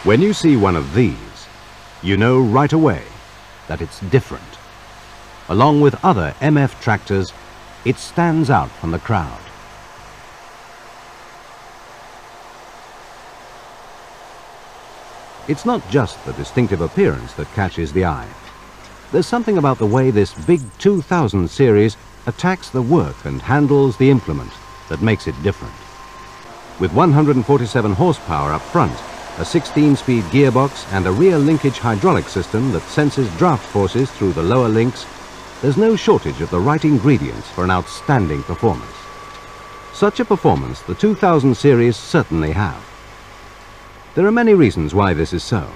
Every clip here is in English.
When you see one of these, you know right away that it's different. Along with other MF tractors, it stands out from the crowd. It's not just the distinctive appearance that catches the eye. There's something about the way this big 2000 series attacks the work and handles the implement that makes it different. With 147 horsepower up front, a 16-speed gearbox and a rear linkage hydraulic system that senses draft forces through the lower links, there's no shortage of the right ingredients for an outstanding performance. Such a performance the 2000 series certainly have. There are many reasons why this is so,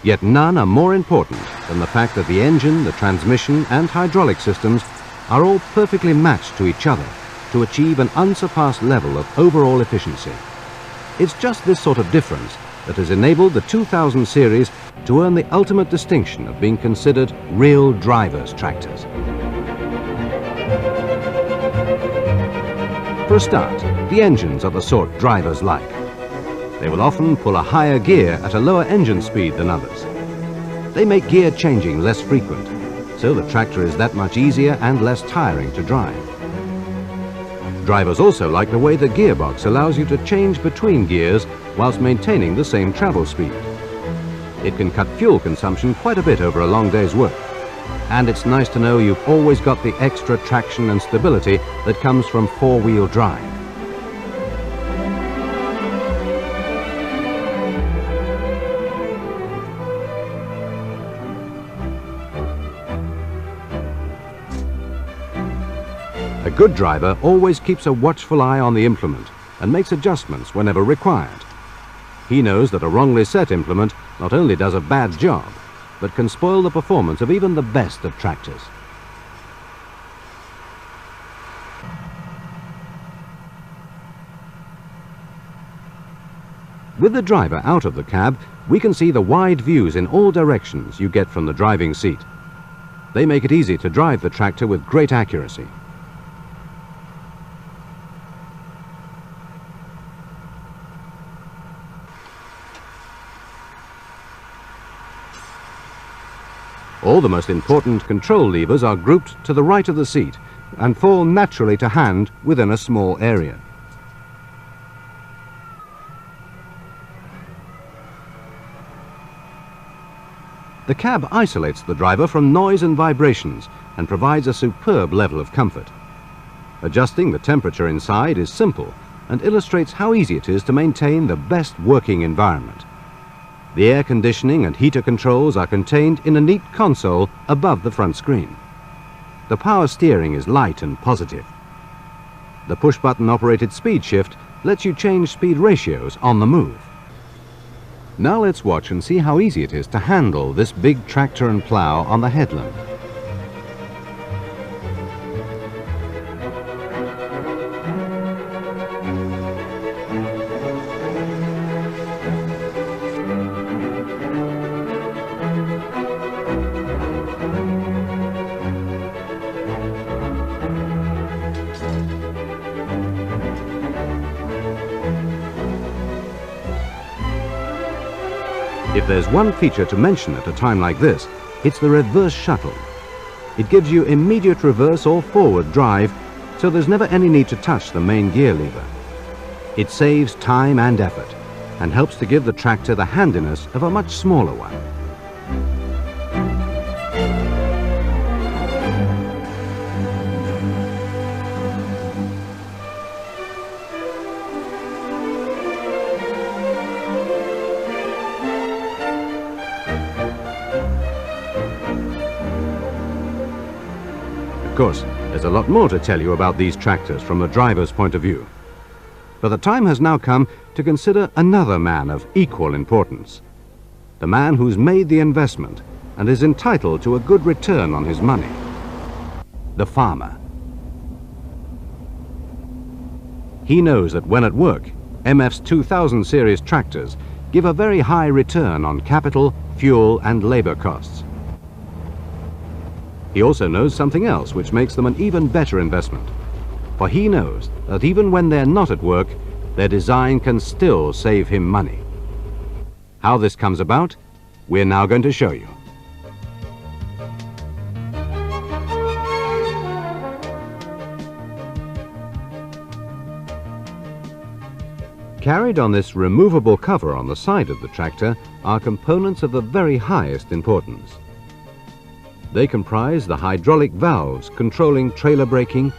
yet none are more important than the fact that the engine, the transmission and hydraulic systems are all perfectly matched to each other to achieve an unsurpassed level of overall efficiency. It's just this sort of difference that has enabled the 2000 series to earn the ultimate distinction of being considered real drivers' tractors. For a start, the engines are the sort drivers like. They will often pull a higher gear at a lower engine speed than others. They make gear changing less frequent, so the tractor is that much easier and less tiring to drive. Drivers also like the way the gearbox allows you to change between gears whilst maintaining the same travel speed. It can cut fuel consumption quite a bit over a long day's work, and it's nice to know you've always got the extra traction and stability that comes from four-wheel drive. A good driver always keeps a watchful eye on the implement and makes adjustments whenever required. He knows that a wrongly set implement not only does a bad job, but can spoil the performance of even the best of tractors. With the driver out of the cab, we can see the wide views in all directions you get from the driving seat. They make it easy to drive the tractor with great accuracy. All the most important control levers are grouped to the right of the seat and fall naturally to hand within a small area. The cab isolates the driver from noise and vibrations and provides a superb level of comfort. Adjusting the temperature inside is simple and illustrates how easy it is to maintain the best working environment. The air conditioning and heater controls are contained in a neat console above the front screen. The power steering is light and positive. The push-button operated speed shift lets you change speed ratios on the move. Now let's watch and see how easy it is to handle this big tractor and plough on the headland. If there's one feature to mention at a time like this, it's the reverse shuttle. It gives you immediate reverse or forward drive, so there's never any need to touch the main gear lever. It saves time and effort, and helps to give the tractor the handiness of a much smaller one. Of course, there's a lot more to tell you about these tractors from the driver's point of view. But the time has now come to consider another man of equal importance. The man who's made the investment and is entitled to a good return on his money. The farmer. He knows that when at work, MF's 2000 series tractors give a very high return on capital, fuel and labor costs. He also knows something else which makes them an even better investment. For he knows that even when they're not at work, their design can still save him money. How this comes about, we're now going to show you. Carried on this removable cover on the side of the tractor are components of the very highest importance. They comprise the hydraulic valves controlling trailer braking,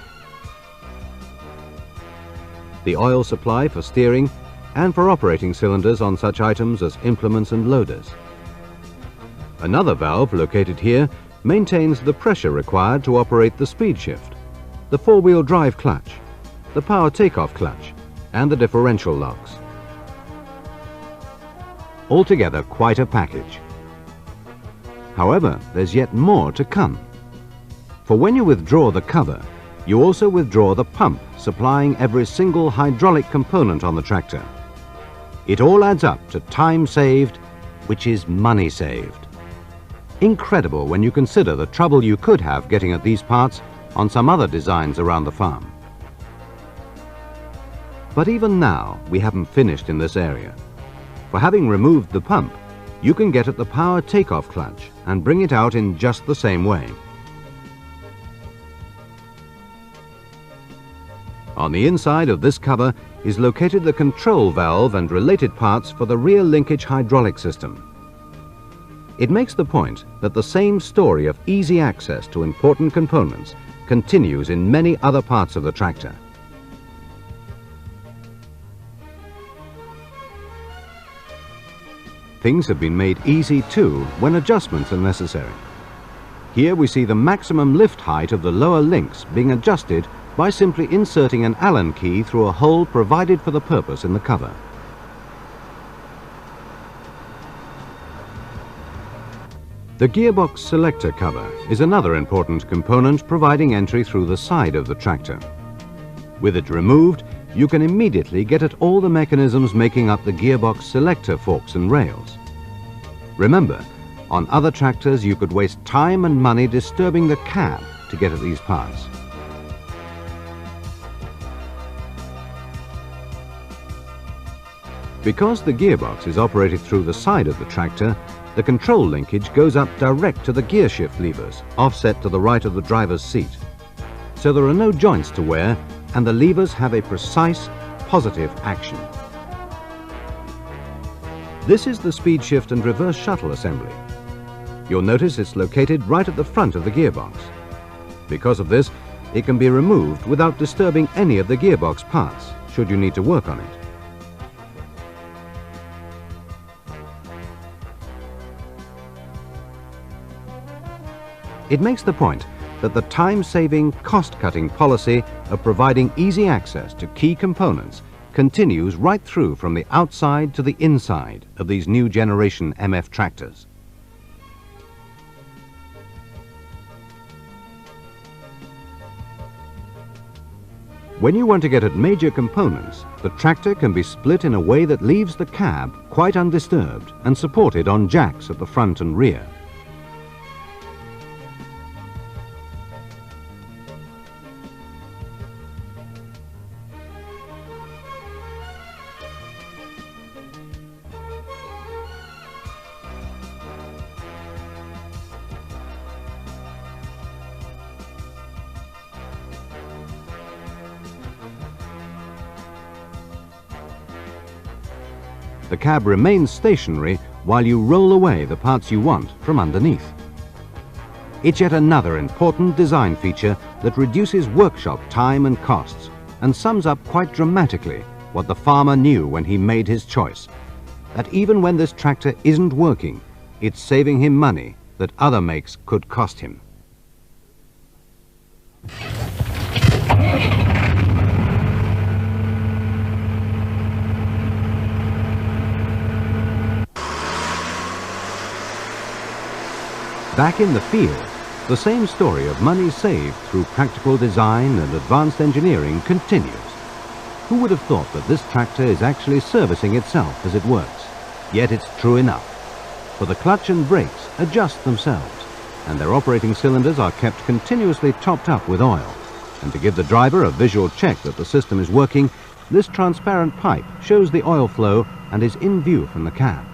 the oil supply for steering, and for operating cylinders on such items as implements and loaders. Another valve located here maintains the pressure required to operate the speed shift, the four-wheel drive clutch, the power takeoff clutch, and the differential locks. Altogether quite a package. However, there's yet more to come. For when you withdraw the cover, you also withdraw the pump supplying every single hydraulic component on the tractor. It all adds up to time saved, which is money saved. Incredible when you consider the trouble you could have getting at these parts on some other designs around the farm. But even now, we haven't finished in this area. For having removed the pump, you can get at the power takeoff clutch and bring it out in just the same way. On the inside of this cover is located the control valve and related parts for the rear linkage hydraulic system. It makes the point that the same story of easy access to important components continues in many other parts of the tractor. Things have been made easy too when adjustments are necessary. Here we see the maximum lift height of the lower links being adjusted by simply inserting an Allen key through a hole provided for the purpose in the cover. The gearbox selector cover is another important component providing entry through the side of the tractor. With it removed, you can immediately get at all the mechanisms making up the gearbox selector forks and rails. Remember, on other tractors you could waste time and money disturbing the cab to get at these parts. Because the gearbox is operated through the side of the tractor, the control linkage goes up direct to the gear shift levers, offset to the right of the driver's seat. So there are no joints to wear, and the levers have a precise, positive action. This is the speed shift and reverse shuttle assembly. You'll notice it's located right at the front of the gearbox. Because of this, it can be removed without disturbing any of the gearbox parts, should you need to work on it. It makes the point that the time-saving, cost-cutting policy of providing easy access to key components continues right through from the outside to the inside of these new generation MF tractors. When you want to get at major components, the tractor can be split in a way that leaves the cab quite undisturbed and supported on jacks at the front and rear. The cab remains stationary while you roll away the parts you want from underneath. It's yet another important design feature that reduces workshop time and costs and sums up quite dramatically what the farmer knew when he made his choice, that even when this tractor isn't working, it's saving him money that other makes could cost him. Back in the field, the same story of money saved through practical design and advanced engineering continues. Who would have thought that this tractor is actually servicing itself as it works? Yet it's true enough, for the clutch and brakes adjust themselves, and their operating cylinders are kept continuously topped up with oil. And to give the driver a visual check that the system is working, this transparent pipe shows the oil flow and is in view from the cab.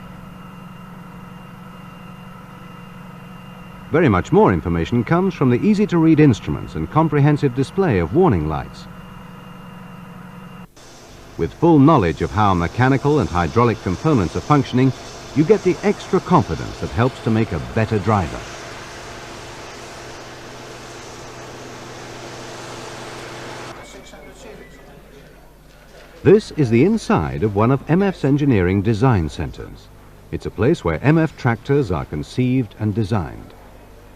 Very much more information comes from the easy-to-read instruments and comprehensive display of warning lights. With full knowledge of how mechanical and hydraulic components are functioning, you get the extra confidence that helps to make a better driver. This is the inside of one of MF's engineering design centers. It's a place where MF tractors are conceived and designed.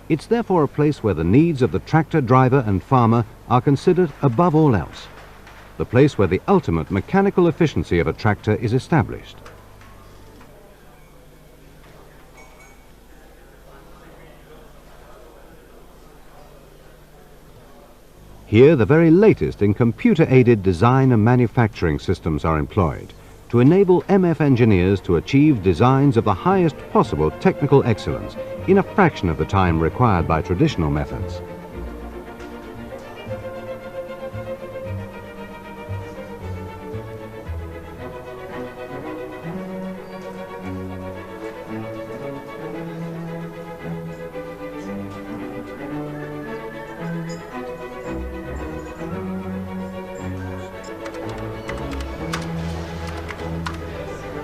It's therefore a place where the needs of the tractor driver and farmer are considered above all else. The place where the ultimate mechanical efficiency of a tractor is established. Here, the very latest in computer-aided design and manufacturing systems are employed to enable MF engineers to achieve designs of the highest possible technical excellence in a fraction of the time required by traditional methods.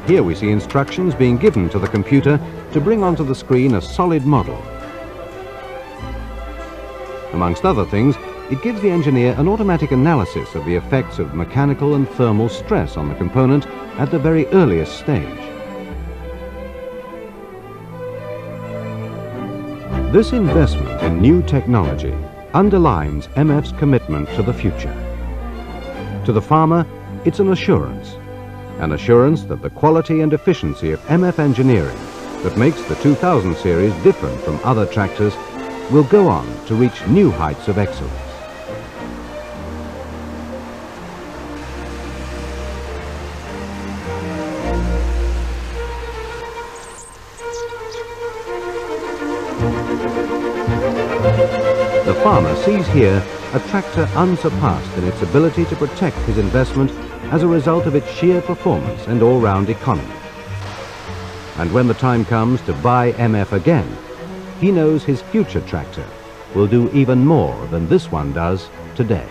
Here we see instructions being given to the computer to bring onto the screen a solid model. Amongst other things, it gives the engineer an automatic analysis of the effects of mechanical and thermal stress on the component at the very earliest stage. This investment in new technology underlines MF's commitment to the future. To the farmer, it's an assurance that the quality and efficiency of MF engineering that makes the 2000 series different from other tractors will go on to reach new heights of excellence. The farmer sees here a tractor unsurpassed in its ability to protect his investment as a result of its sheer performance and all-round economy. And when the time comes to buy MF again, he knows his future tractor will do even more than this one does today.